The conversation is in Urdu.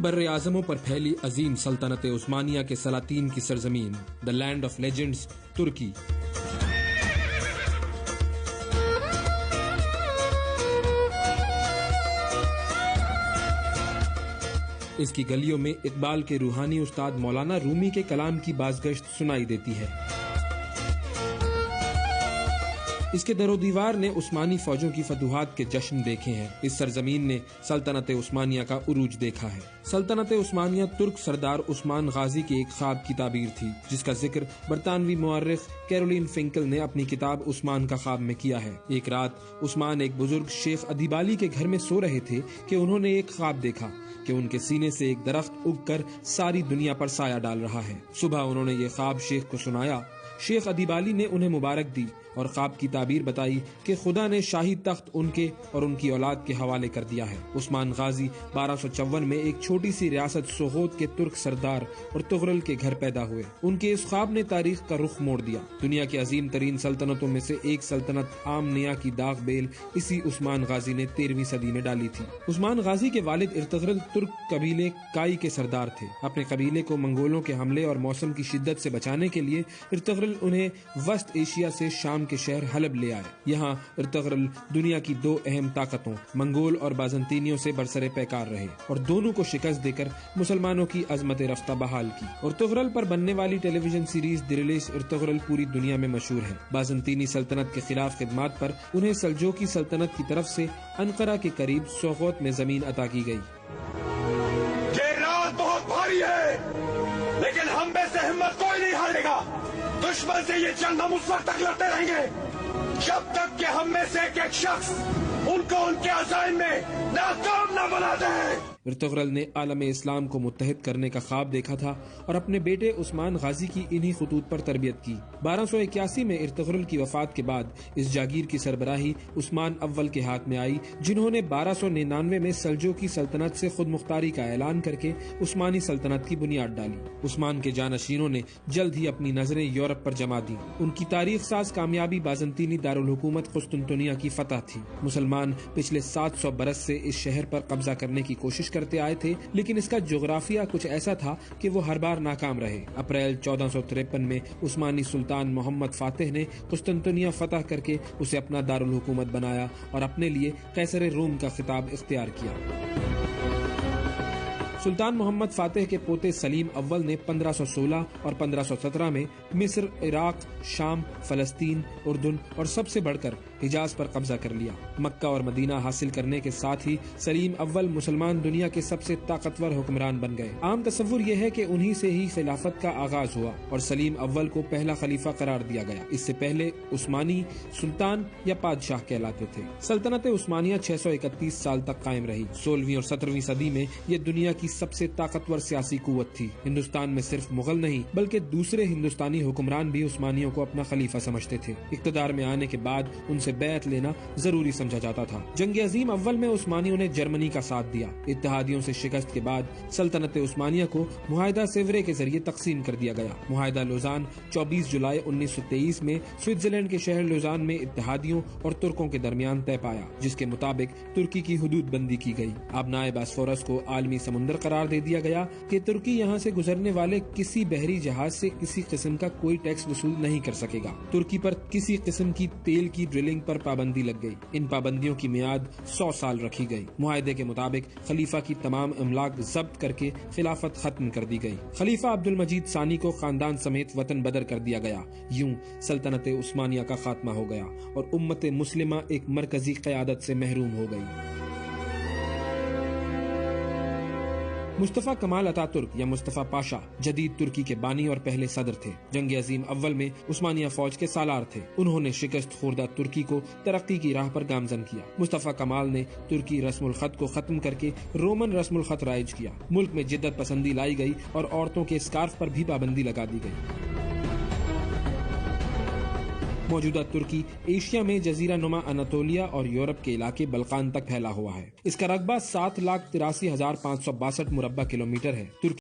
بر اعظموں پر پھیلی عظیم سلطنت عثمانیہ کے سلاطین کی سرزمین، دا لینڈ آف لیجنڈز، ترکی۔ اس کی گلیوں میں اقبال کے روحانی استاد مولانا رومی کے کلام کی بازگشت سنائی دیتی ہے۔ اس کے در و دیوار نے عثمانی فوجوں کی فتوحات کے جشن دیکھے ہیں۔ اس سرزمین نے سلطنت عثمانیہ کا عروج دیکھا ہے۔ سلطنت عثمانیہ ترک سردار عثمان غازی کے ایک خواب کی تعبیر تھی، جس کا ذکر برطانوی مورخ کیرولین فنکل نے اپنی کتاب عثمان کا خواب میں کیا ہے۔ ایک رات عثمان ایک بزرگ شیخ ادیبالی کے گھر میں سو رہے تھے کہ انہوں نے ایک خواب دیکھا کہ ان کے سینے سے ایک درخت اگ کر ساری دنیا پر سایہ ڈال رہا ہے۔ صبح انہوں نے یہ خواب شیخ کو سنایا۔ شیخ ادیبالی نے انہیں مبارک دی اور خواب کی تعبیر بتائی کہ خدا نے شاہی تخت ان کے اور ان کی اولاد کے حوالے کر دیا ہے۔ عثمان غازی 1254 میں ایک چھوٹی سی ریاست سوغوت کے ترک سردار اور تغرل کے گھر پیدا ہوئے۔ ان کے اس خواب نے تاریخ کا رخ موڑ دیا۔ دنیا کی عظیم ترین سلطنتوں میں سے ایک سلطنت آمنیہ کی داغ بیل اسی عثمان غازی نے 13ویں صدی میں ڈالی تھی۔ عثمان غازی کے والد ارطغرل ترک قبیلے کائی کے سردار تھے۔ اپنے قبیلے کو منگولوں کے حملے اور موسم کی شدت سے بچانے کے لیے ارطغرل انہیں وسط ایشیا سے شام کے شہر حلب لے آئے۔ یہاں ارطغرل دنیا کی دو اہم طاقتوں منگول اور بازنطینیوں سے برسر پیکار رہے اور دونوں کو شکست دے کر مسلمانوں کی عظمت رفتہ بحال کی۔ ارطغرل پر بننے والی ٹیلی ویژن سیریز دریلیس ارطغرل پوری دنیا میں مشہور ہے۔ بازنطینی سلطنت کے خلاف خدمات پر انہیں سلجوقی سلطنت کی طرف سے انقرہ کے قریب سوغوت میں زمین عطا کی گئی۔ یہ رات بہت بھاری ہے، لیکن ہم میں سے ہمت کوئی نہیں ہارے گا۔ دشمن سے یہ جنگ ہم اس وقت تک لڑتے رہیں گے جب تک کہ ہم میں سے ایک ایک شخص ان کو ان کے عزائم میں ناکام نہ بنا دے۔ ارطغرل نے عالم اسلام کو متحد کرنے کا خواب دیکھا تھا اور اپنے بیٹے عثمان غازی کی انہی خطوط پر تربیت کی۔ 1281 میں ارطغرل کی وفات کے بعد اس جاگیر کی سربراہی عثمان اول کے ہاتھ میں آئی، جنہوں نے 1299 میں سلجوقی سلطنت سے خود مختاری کا اعلان کر کے عثمانی سلطنت کی بنیاد ڈالی۔ عثمان کے جانشینوں نے جلد ہی اپنی نظریں یورپ پر جما دی۔ ان کی تاریخ ساز کامیابی بازنطینی دارالحکومت قسطنطنیہ کی فتح تھی۔ مسلمان پچھلے 700 برس سے اس شہر پر قبضہ کرنے کی کوشش کرتے آئے تھے، لیکن اس کا جغرافیہ کچھ ایسا تھا کہ وہ ہر بار ناکام رہے۔ اپریل 1453 میں عثمانی سلطان محمد فاتح نے قسطنطنیہ فتح کر کے اسے اپنا دارالحکومت بنایا اور اپنے لیے قیصر روم کا خطاب اختیار کیا۔ سلطان محمد فاتح کے پوتے سلیم اول نے 1516 اور 1517 میں مصر، عراق، شام، فلسطین، اردن اور سب سے بڑھ کر حجاز پر قبضہ کر لیا۔ مکہ اور مدینہ حاصل کرنے کے ساتھ ہی سلیم اول مسلمان دنیا کے سب سے طاقتور حکمران بن گئے۔ عام تصور یہ ہے کہ انہی سے ہی خلافت کا آغاز ہوا اور سلیم اول کو پہلا خلیفہ قرار دیا گیا۔ اس سے پہلے عثمانی سلطان یا بادشاہ کہلاتے تھے۔ سلطنت عثمانیہ 631 سال تک قائم رہی۔ 16ویں اور 17ویں صدی میں یہ دنیا کی سب سے طاقتور سیاسی قوت تھی۔ ہندوستان میں صرف مغل نہیں بلکہ دوسرے ہندوستانی حکمران بھی عثمانیوں کو اپنا خلیفہ سمجھتے تھے۔ اقتدار میں آنے کے بعد ان سے بیعت لینا ضروری سمجھا جاتا تھا۔ جنگ عظیم اول میں عثمانیوں نے جرمنی کا ساتھ دیا۔ اتحادیوں سے شکست کے بعد سلطنت عثمانیہ کو معاہدہ سیورے کے ذریعے تقسیم کر دیا گیا۔ معاہدہ لوزان 24 جولائی 1923 میں سوئٹزرلینڈ کے شہر لوزان میں اتحادیوں اور ترکوں کے درمیان طے پایا، جس کے مطابق ترکی کی حدود بندی کی گئی۔ آبنائے باسفورس کو عالمی سمندر قرار دے دیا گیا کہ ترکی یہاں سے گزرنے والے کسی بحری جہاز سے کسی قسم کا کوئی ٹیکس وصول نہیں کر سکے گا۔ ترکی پر کسی قسم کی تیل کی ڈرلنگ پر پابندی لگ گئی۔ ان پابندیوں کی میعاد 100 سال رکھی گئی۔ معاہدے کے مطابق خلیفہ کی تمام املاک ضبط کر کے خلافت ختم کر دی گئی۔ خلیفہ عبد المجید ثانی کو خاندان سمیت وطن بدر کر دیا گیا۔ یوں سلطنت عثمانیہ کا خاتمہ ہو گیا اور امت مسلمہ ایک مرکزی قیادت سے محروم ہو گئی۔ مصطفیٰ کمال اتا ترک یا مصطفیٰ پاشا جدید ترکی کے بانی اور پہلے صدر تھے۔ جنگ عظیم اول میں عثمانیہ فوج کے سالار تھے۔ انہوں نے شکست خوردہ ترکی کو ترقی کی راہ پر گامزن کیا۔ مصطفیٰ کمال نے ترکی رسم الخط کو ختم کر کے رومن رسم الخط رائج کیا۔ ملک میں جدت پسندی لائی گئی اور عورتوں کے اسکارف پر بھی پابندی لگا دی گئی۔ موجودہ ترکی ایشیا میں جزیرہ نما اناطولیہ اور یورپ کے علاقے بلقان تک پھیلا ہوا ہے۔ اس کا رقبہ 7,83,562 مربع کلومیٹر ہے۔